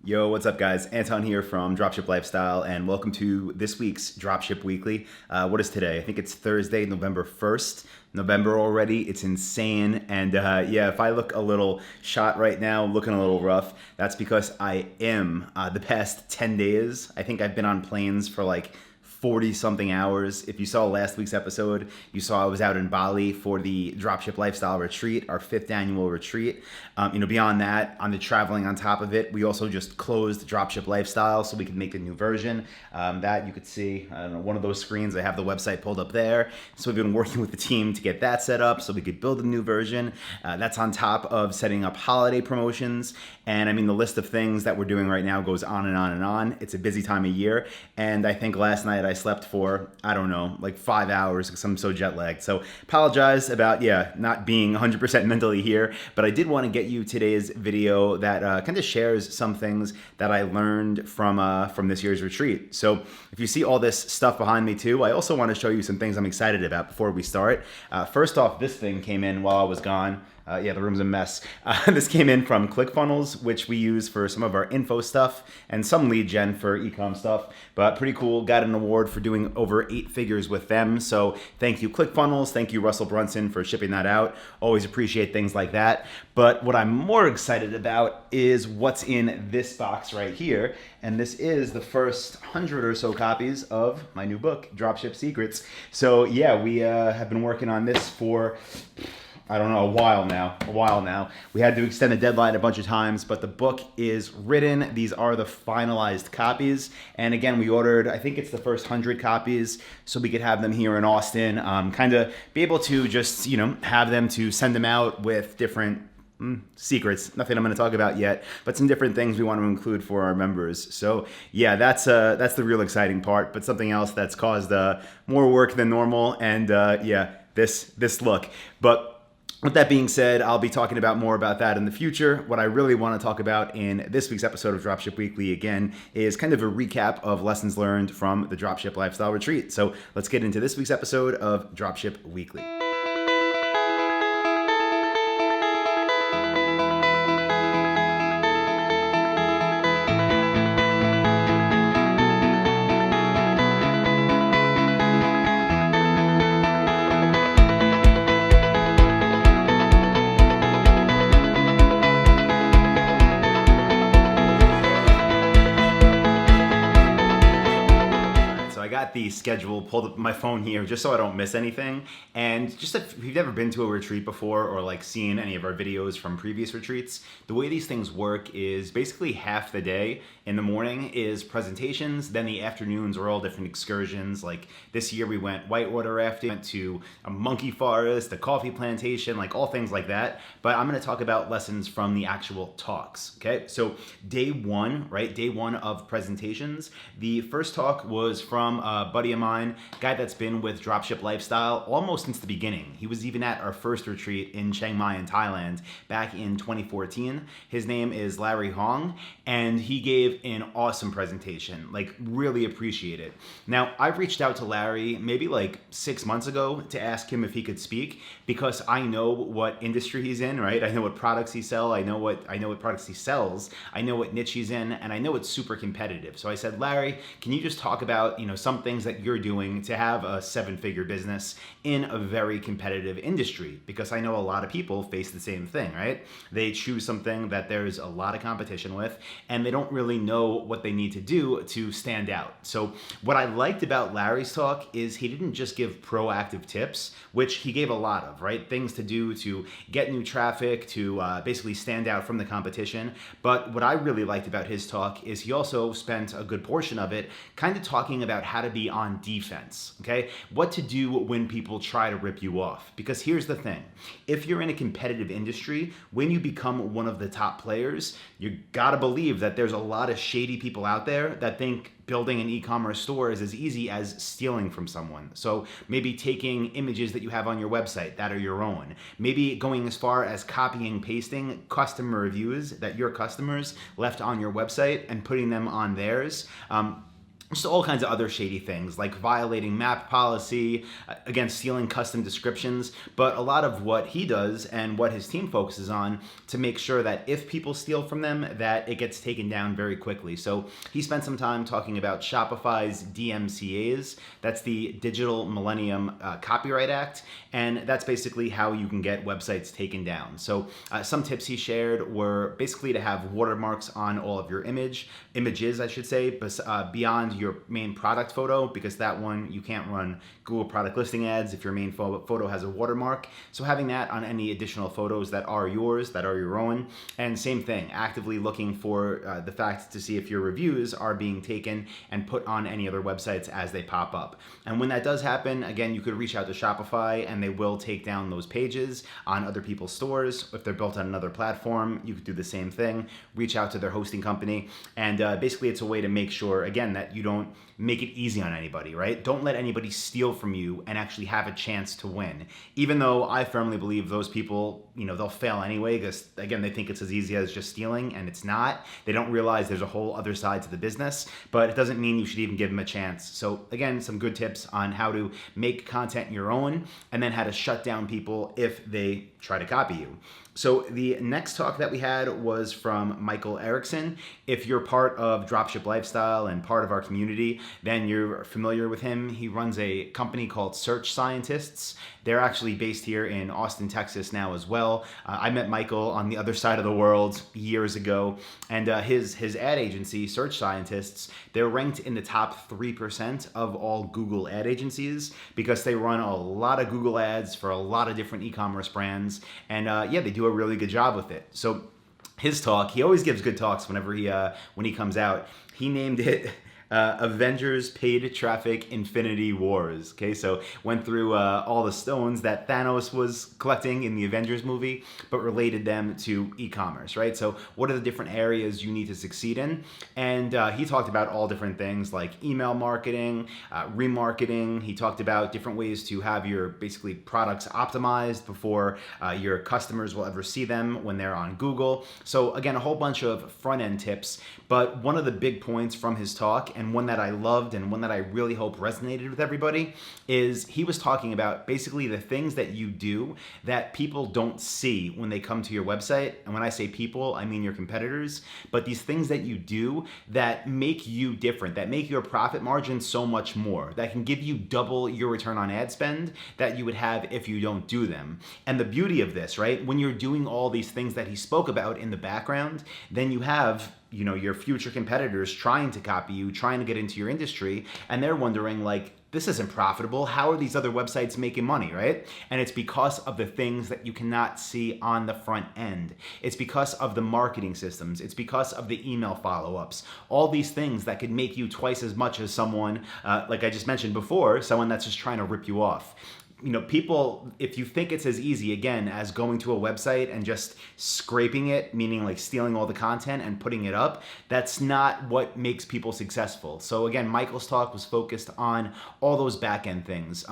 Yo, what's up, guys? Anton here from Dropship Lifestyle, and welcome to this week's Dropship Weekly. What is today? I think it's Thursday, November 1st. November already. It's insane. And yeah, if I look a little shot right now, looking a little rough, that's because I am. The past 10 days, I think I've been on planes for like 40 something hours. If you saw last week's episode, you saw I was out in Bali for the Dropship Lifestyle Retreat, our 5th annual retreat. Beyond that, on the traveling on top of it, we also just closed Dropship Lifestyle so we could make a new version. That you could see, I don't know, one of those screens. I have the website pulled up there. So we've been working with the team to get that set up so we could build a new version. That's on top of setting up holiday promotions. And I mean, the list of things that we're doing right now goes on and on and on. It's a busy time of year. And I think last night I slept for, I don't know, like 5 hours because I'm so jet lagged. So apologize about, not being 100% mentally here. But I did want to get you today's video that kind of shares some things that I learned from this year's retreat. So if you see all this stuff behind me too, I also want to show you some things I'm excited about before we start. First off, this thing came in while I was gone. The room's a mess. This came in from ClickFunnels, which we use for some of our info stuff and some lead gen for ecom stuff. But pretty cool. Got an award for doing over 8 figures with them. So thank you, ClickFunnels. Thank you, Russell Brunson, for shipping that out. Always appreciate things like that. But what I'm more excited about is what's in this box right here. And this is the first 100 or so copies of my new book, Dropship Secrets. So yeah, we have been working on this for, I don't know, a while now. We had to extend the deadline a bunch of times, but the book is written. These are the finalized copies. And again, we ordered, I think it's the first 100 copies, so we could have them here in Austin, kind of be able to just, have them to send them out with different secrets, nothing I'm going to talk about yet, but some different things we want to include for our members. So yeah, that's the real exciting part, but something else that's caused more work than normal. And this look. But with that being said, I'll be talking about more about that in the future. What I really want to talk about in this week's episode of Dropship Weekly, again, is kind of a recap of lessons learned from the Dropship Lifestyle Retreat. So let's get into this week's episode of Dropship Weekly. The schedule pulled up my phone here just so I don't miss anything. And just if you've never been to a retreat before or like seen any of our videos from previous retreats, the way these things work is basically half the day in the morning is presentations, then the afternoons are all different excursions. Like this year we went whitewater rafting, went to a monkey forest, a coffee plantation, like all things like that. But I'm going to talk about lessons from the actual talks. Okay, so day one of presentations, the first talk was from a buddy of mine, guy that's been with Dropship Lifestyle almost since the beginning. He was even at our first retreat in Chiang Mai in Thailand back in 2014. His name is Larry Hong, and he gave an awesome presentation, like really appreciate it. Now, I've reached out to Larry maybe like 6 months ago to ask him if he could speak because I know what industry he's in, right? I know what products he sells, I know what products he sells, I know what niche he's in, and I know it's super competitive. So I said, Larry, can you just talk about, some things that you're doing to have a 7-figure business in a very competitive industry? Because I know a lot of people face the same thing, right? They choose something that there's a lot of competition with, and they don't really know what they need to do to stand out. So what I liked about Larry's talk is he didn't just give proactive tips, which he gave a lot of, right? Things to do to get new traffic, to basically stand out from the competition. But what I really liked about his talk is he also spent a good portion of it kind of talking about how to be on defense, okay? What to do when people try to rip you off. Because here's the thing, if you're in a competitive industry, when you become one of the top players, you gotta believe that there's a lot of shady people out there that think building an e-commerce store is as easy as stealing from someone. So maybe taking images that you have on your website that are your own. Maybe going as far as copying, pasting customer reviews that your customers left on your website and putting them on theirs. just all kinds of other shady things like violating map policy, again, stealing custom descriptions. But a lot of what he does and what his team focuses on to make sure that if people steal from them, that it gets taken down very quickly. So he spent some time talking about Shopify's DMCAs. That's the Digital Millennium Copyright Act. And that's basically how you can get websites taken down. So some tips he shared were basically to have watermarks on all of your images, I should say, beyond your main product photo, because that one you can't run Google product listing ads if your main photo has a watermark. So having that on any additional photos that are yours, that are your own. And same thing, actively looking for the fact to see if your reviews are being taken and put on any other websites as they pop up. And when that does happen, again, you could reach out to Shopify and they will take down those pages on other people's stores. If they're built on another platform, you could do the same thing. Reach out to their hosting company. And basically it's a way to make sure, again, that you don't make it easy on anybody, right? Don't let anybody steal from you and actually have a chance to win. Even though I firmly believe those people, they'll fail anyway, because again, they think it's as easy as just stealing, and it's not. They don't realize there's a whole other side to the business, but it doesn't mean you should even give them a chance. So again, some good tips on how to make content your own, and then how to shut down people if they try to copy you. So the next talk that we had was from Michael Erickson. If you're part of Dropship Lifestyle and part of our community, then you're familiar with him. He runs a company called Search Scientists. They're actually based here in Austin, Texas now as well. I met Michael on the other side of the world years ago, and his ad agency, Search Scientists, they're ranked in the top 3% of all Google ad agencies because they run a lot of Google ads for a lot of different e-commerce brands, and they do a really good job with it. So his talk, he always gives good talks whenever when he comes out. He named it Avengers Paid Traffic Infinity Wars. Okay, so went through all the stones that Thanos was collecting in the Avengers movie, but related them to e-commerce, right? So what are the different areas you need to succeed in? And he talked about all different things like email marketing, remarketing. He talked about different ways to have your basically products optimized before your customers will ever see them when they're on Google. So again, a whole bunch of front-end tips, but one of the big points from his talk, and one that I loved and one that I really hope resonated with everybody, is he was talking about basically the things that you do that people don't see when they come to your website. And when I say people, I mean your competitors, but these things that you do that make you different, that make your profit margin so much more, that can give you double your return on ad spend that you would have if you don't do them. And the beauty of this, right, when you're doing all these things that he spoke about in the background, then you have your future competitors trying to copy you, trying to get into your industry, and they're wondering like, this isn't profitable. How are these other websites making money, right? And it's because of the things that you cannot see on the front end. It's because of the marketing systems. It's because of the email follow-ups. All these things that could make you twice as much as someone, like I just mentioned before, someone that's just trying to rip you off. People, if you think it's as easy, again, as going to a website and just scraping it, meaning like stealing all the content and putting it up, that's not what makes people successful. So again, Michael's talk was focused on all those back-end things.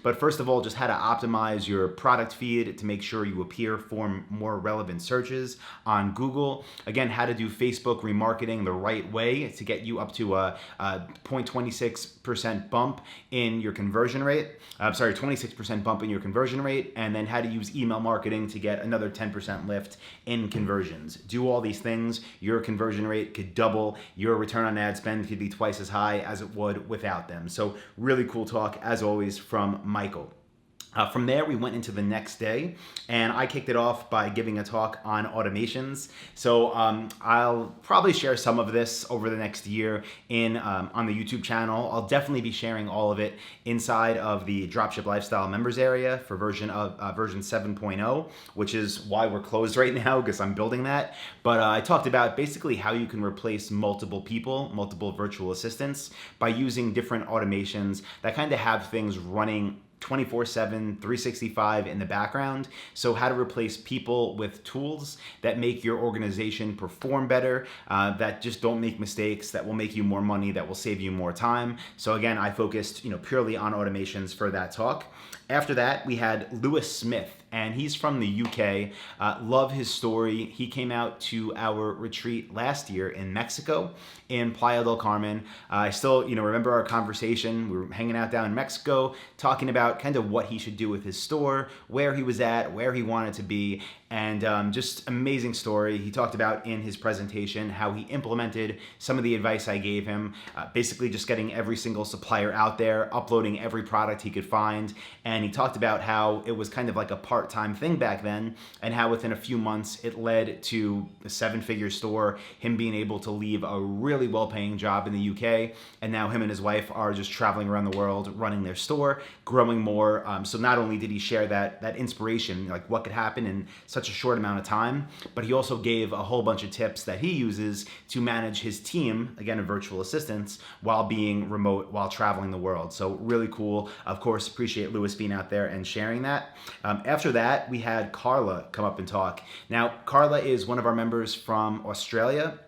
But first of all, just how to optimize your product feed to make sure you appear for more relevant searches on Google. Again, how to do Facebook remarketing the right way to get you up to a 0.26% bump in your conversion rate. 26% bump in your conversion rate, and then how to use email marketing to get another 10% lift in conversions. Do all these things, your conversion rate could double, your return on ad spend could be twice as high as it would without them. So really cool talk, as always, from Michael. From there, we went into the next day, and I kicked it off by giving a talk on automations. So I'll probably share some of this over the next year on the YouTube channel. I'll definitely be sharing all of it inside of the Dropship Lifestyle members area for version 7.0, which is why we're closed right now, because I'm building that. But I talked about basically how you can replace multiple people, multiple virtual assistants, by using different automations that kind of have things running 24/7, 365 in the background. So how to replace people with tools that make your organization perform better, that just don't make mistakes, that will make you more money, that will save you more time. So again, I focused purely on automations for that talk. After that, we had Lewis Smith, and he's from the UK. Love his story. He came out to our retreat last year in Mexico, in Playa del Carmen. I still, remember our conversation. We were hanging out down in Mexico, talking about kind of what he should do with his store, where he was at, where he wanted to be, and just amazing story. He talked about in his presentation how he implemented some of the advice I gave him, basically just getting every single supplier out there, uploading every product he could find, and he talked about how it was kind of like a part-time thing back then, and how within a few months it led to a 7-figure store, him being able to leave a really well-paying job in the UK, and now him and his wife are just traveling around the world, running their store, growing more. So not only did he share that inspiration, like what could happen in such a short amount of time, but he also gave a whole bunch of tips that he uses to manage his team, again, of virtual assistants, while being remote, while traveling the world. So really cool. Of course, appreciate Lewis being out there and sharing that. After that, we had Carla come up and talk. Now, Carla is one of our members from Australia.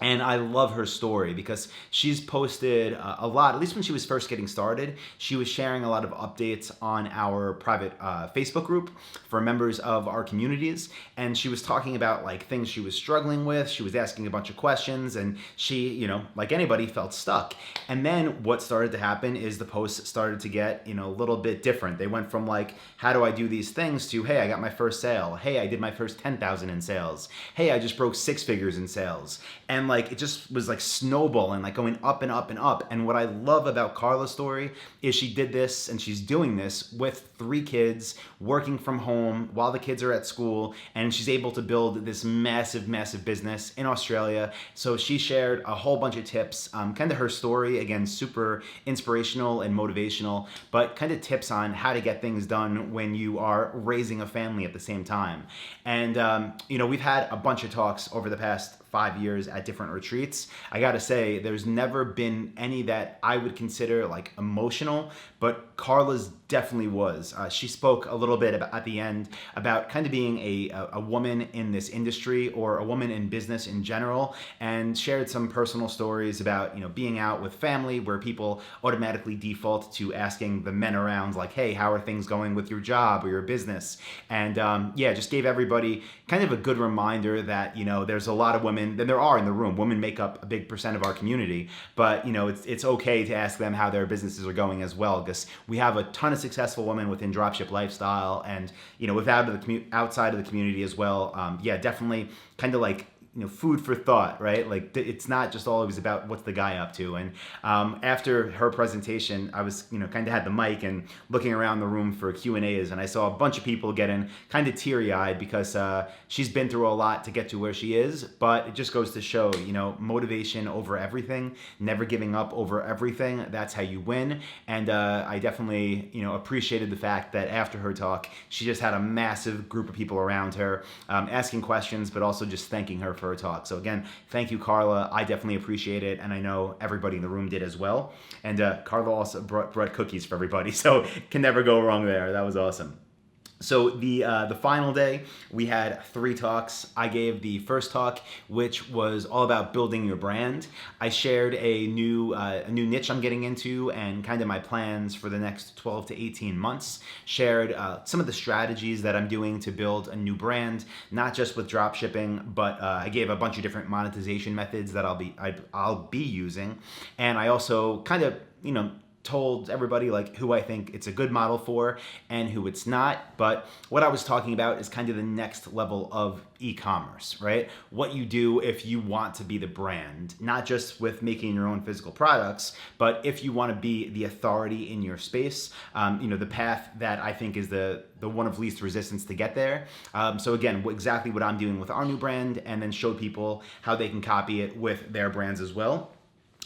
And I love her story because she's posted a lot, at least when she was first getting started. She was sharing a lot of updates on our private Facebook group for members of our communities. And she was talking about like things she was struggling with. She was asking a bunch of questions, and she, like anybody, felt stuck. And then what started to happen is the posts started to get, a little bit different. They went from like, how do I do these things, to, hey, I got my first sale. Hey, I did my first 10,000 in sales. Hey, I just broke 6 figures in sales. And like, it just was like snowballing, like going up and up and up. And what I love about Carla's story is she did this, and she's doing this with 3 kids, working from home while the kids are at school, and she's able to build this massive, massive business in Australia. So she shared a whole bunch of tips, kind of her story, again, super inspirational and motivational, but kind of tips on how to get things done when you are raising a family at the same time. And, we've had a bunch of talks over the past 5 years at different retreats. I gotta say, there's never been any that I would consider like emotional, but Carla's definitely was. She spoke a little bit at the end about kind of being a woman in this industry, or a woman in business in general, and shared some personal stories about, being out with family where people automatically default to asking the men around like, hey, how are things going with your job or your business? And just gave everybody kind of a good reminder that, there's a lot of women than there are in the room. Women make up a big percent of our community, but it's okay to ask them how their businesses are going as well, because we have a ton of successful women within Dropship Lifestyle, and outside of the community as well. Definitely kind of like food for thought, right? Like it's not just always about what's the guy up to. And after her presentation, I was, kind of had the mic and looking around the room for Q&As, and I saw a bunch of people getting kind of teary-eyed because she's been through a lot to get to where she is. But it just goes to show, motivation over everything, never giving up over everything. That's how you win. And I definitely, appreciated the fact that after her talk, she just had a massive group of people around her asking questions, but also just thanking her for her talk. So again, thank you, Carla. I definitely appreciate it, and I know everybody in the room did as well. And Carla also brought cookies for everybody, so can never go wrong there. That was awesome. So the final day, we had 3 talks. I gave the first talk, which was all about building your brand. I shared a new niche I'm getting into, and kind of my plans for the next 12 to 18 months. Shared some of the strategies that I'm doing to build a new brand, not just with dropshipping, but I gave a bunch of different monetization methods that I'll be using, and I also kind of told everybody like who I think it's a good model for and who it's not. But what I was talking about is kind of the next level of e-commerce, right? What you do if you want to be the brand, not just with making your own physical products, but if you want to be the authority in your space, the path that I think is the one of least resistance to get there. So again, exactly what I'm doing with our new brand, and then show people how they can copy it with their brands as well.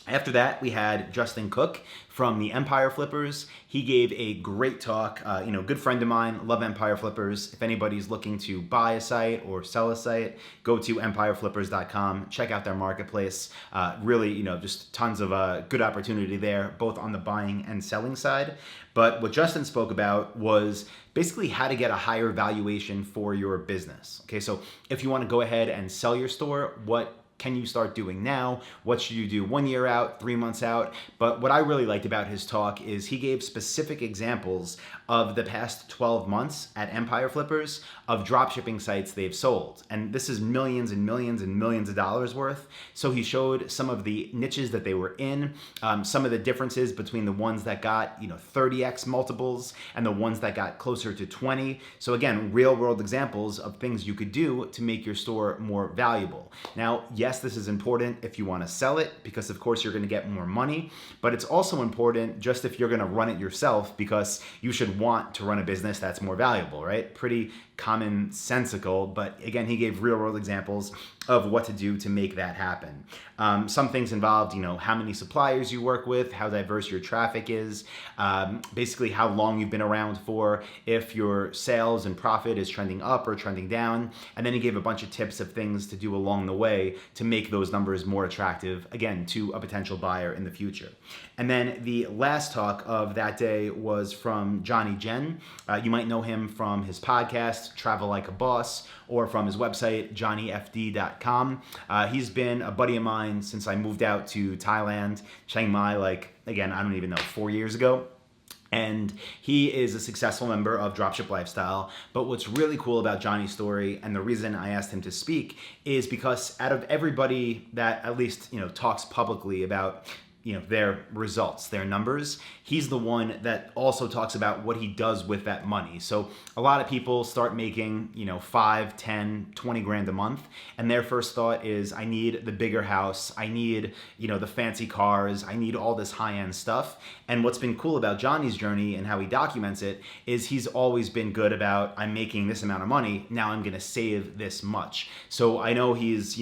After that, we had Justin Cook from the Empire Flippers. He gave a great talk. Good friend of mine, love Empire Flippers. If anybody's looking to buy a site or sell a site, go to empireflippers.com. Check out their marketplace. Really, just tons of good opportunity there, both on the buying and selling side. But what Justin spoke about was basically how to get a higher valuation for your business. Okay, so if you want to go ahead and sell your store, what can you start doing now? What should you do 1 year out, 3 months out? But what I really liked about his talk is he gave specific examples of the past 12 months at Empire Flippers of dropshipping sites they've sold. And this is millions and millions and millions of dollars worth. So he showed some of the niches that they were in, some of the differences between the ones that got 30x multiples and the ones that got closer to 20. So again, real world examples of things you could do to make your store more valuable. Now, yes, this is important if you want to sell it, because of course you're going to get more money, but it's also important just if you're going to run it yourself, because you should want to run a business that's more valuable, right? Pretty commonsensical, but again, he gave real world examples of what to do to make that happen. Some things involved, how many suppliers you work with, how diverse your traffic is, basically how long you've been around for, if your sales and profit is trending up or trending down. And then he gave a bunch of tips of things to do along the way to make those numbers more attractive, again, to a potential buyer in the future. And then the last talk of that day was from Johnny Jen. You might know him from his podcast, Travel Like a Boss, or from his website, johnnyfd.com. He's been a buddy of mine since I moved out to Thailand, Chiang Mai, again, I don't even know, 4 years ago. And he is a successful member of Dropship Lifestyle. But what's really cool about Johnny's story, and the reason I asked him to speak, is because out of everybody that at least talks publicly about their results, their numbers, he's the one that also talks about what he does with that money. So a lot of people start making 5, 10, 20 grand a month, and their first thought is, I need the bigger house, I need the fancy cars, I need all this high-end stuff. And what's been cool about Johnny's journey and how he documents it is he's always been good about, I'm making this amount of money, now I'm gonna save this much. So I know he is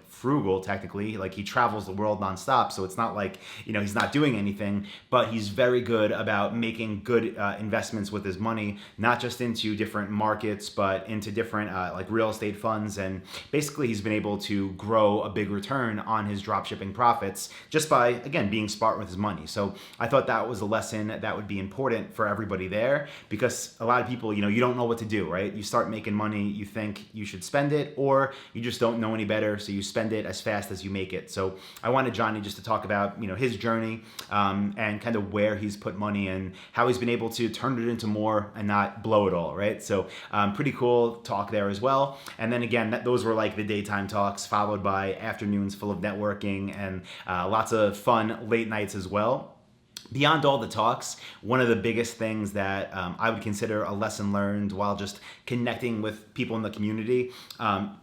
frugal technically, like he travels the world nonstop, so it's not like he's not doing anything, but he's very good about making good investments with his money, not just into different markets, but into different like real estate funds. And basically he's been able to grow a big return on his dropshipping profits just by, again, being smart with his money. So I thought that was a lesson that would be important for everybody there, because a lot of people, you don't know what to do, right? You start making money, you think you should spend it, or you just don't know any better, so you spend it as fast as you make it. So I wanted Johnny just to talk about his journey and kind of where he's put money and how he's been able to turn it into more and not blow it all, right? So pretty cool talk there as well. And then again, those were like the daytime talks, followed by afternoons full of networking and lots of fun late nights as well. Beyond all the talks, one of the biggest things that I would consider a lesson learned while just connecting with people in the community,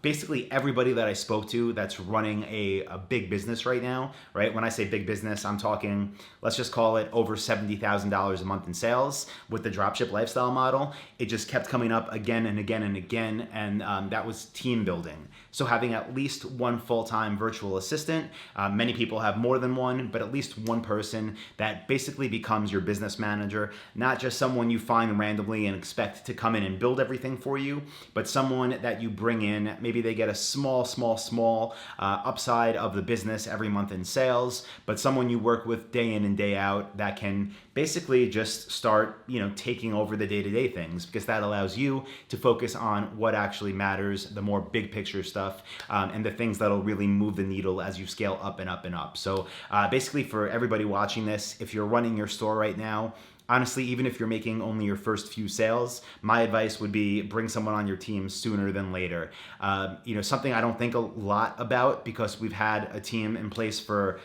basically everybody that I spoke to that's running a big business right now, right? When I say big business, I'm talking, let's just call it over $70,000 a month in sales with the dropship lifestyle model. It just kept coming up again and again and again, and that was team building. So having at least one full-time virtual assistant, many people have more than one, but at least one person that basically becomes your business manager, not just someone you find randomly and expect to come in and build everything for you, but someone that you bring in, maybe they get a small upside of the business every month in sales, but someone you work with day in and day out that can basically just start, taking over the day-to-day things, because that allows you to focus on what actually matters, the more big picture stuff, and the things that'll really move the needle as you scale up and up and up. So basically for everybody watching this, if you're running your store right now, honestly, even if you're making only your first few sales, my advice would be bring someone on your team sooner than later. Something I don't think a lot about, because we've had a team in place for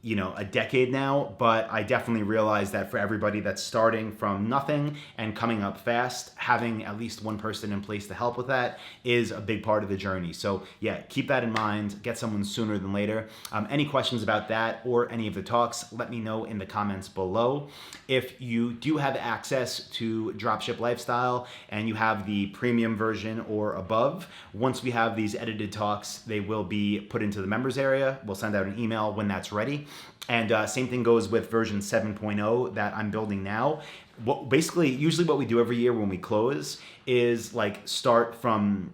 a decade now, but I definitely realize that for everybody that's starting from nothing and coming up fast, having at least one person in place to help with that is a big part of the journey. So yeah, keep that in mind, get someone sooner than later. Any questions about that or any of the talks, let me know in the comments below. If you do have access to Dropship Lifestyle and you have the premium version or above, once we have these edited talks, they will be put into the members area. We'll send out an email when that's ready. And same thing goes with version 7.0 that I'm building now. Usually what we do every year when we close is start from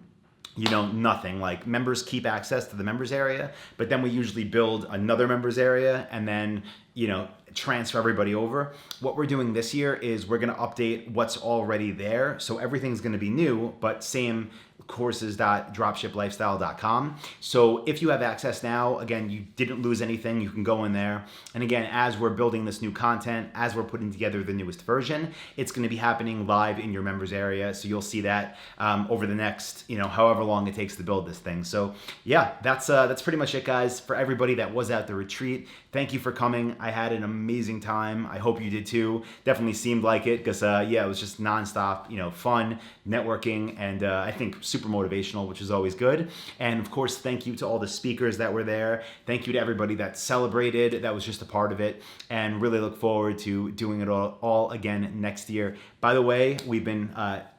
nothing. Like members keep access to the members area, but then we usually build another members area and then transfer everybody over. What we're doing this year is we're going to update what's already there. So everything's going to be new, but same courses.dropshiplifestyle.com. So if you have access now, again, you didn't lose anything, you can go in there. And again, as we're building this new content, as we're putting together the newest version, it's going to be happening live in your members area. So you'll see that over the next, however long it takes to build this thing. So yeah, that's pretty much it, guys. For everybody that was at the retreat, thank you for coming. I had an amazing time. I hope you did too. Definitely seemed like it because it was just nonstop, fun, networking, and I think super motivational, which is always good. And of course, thank you to all the speakers that were there. Thank you to everybody that celebrated, that was just a part of it, and really look forward to doing it all again next year. By the way, we've been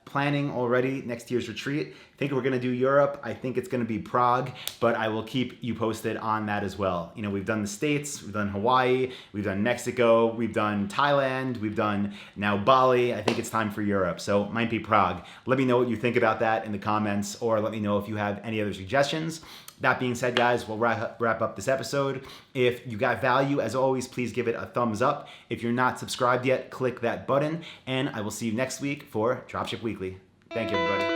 planning already next year's retreat. I think we're going to do Europe. I think it's going to be Prague, but I will keep you posted on that as well. We've done the States, we've done Hawaii, we've done Mexico, we've done Thailand, we've done now Bali. I think it's time for Europe, so it might be Prague. Let me know what you think about that in the comments, or let me know if you have any other suggestions. That being said, guys, we'll wrap up this episode. If you got value, as always, please give it a thumbs up. If you're not subscribed yet, click that button, and I will see you next week for Dropship Weekly. Thank you, everybody.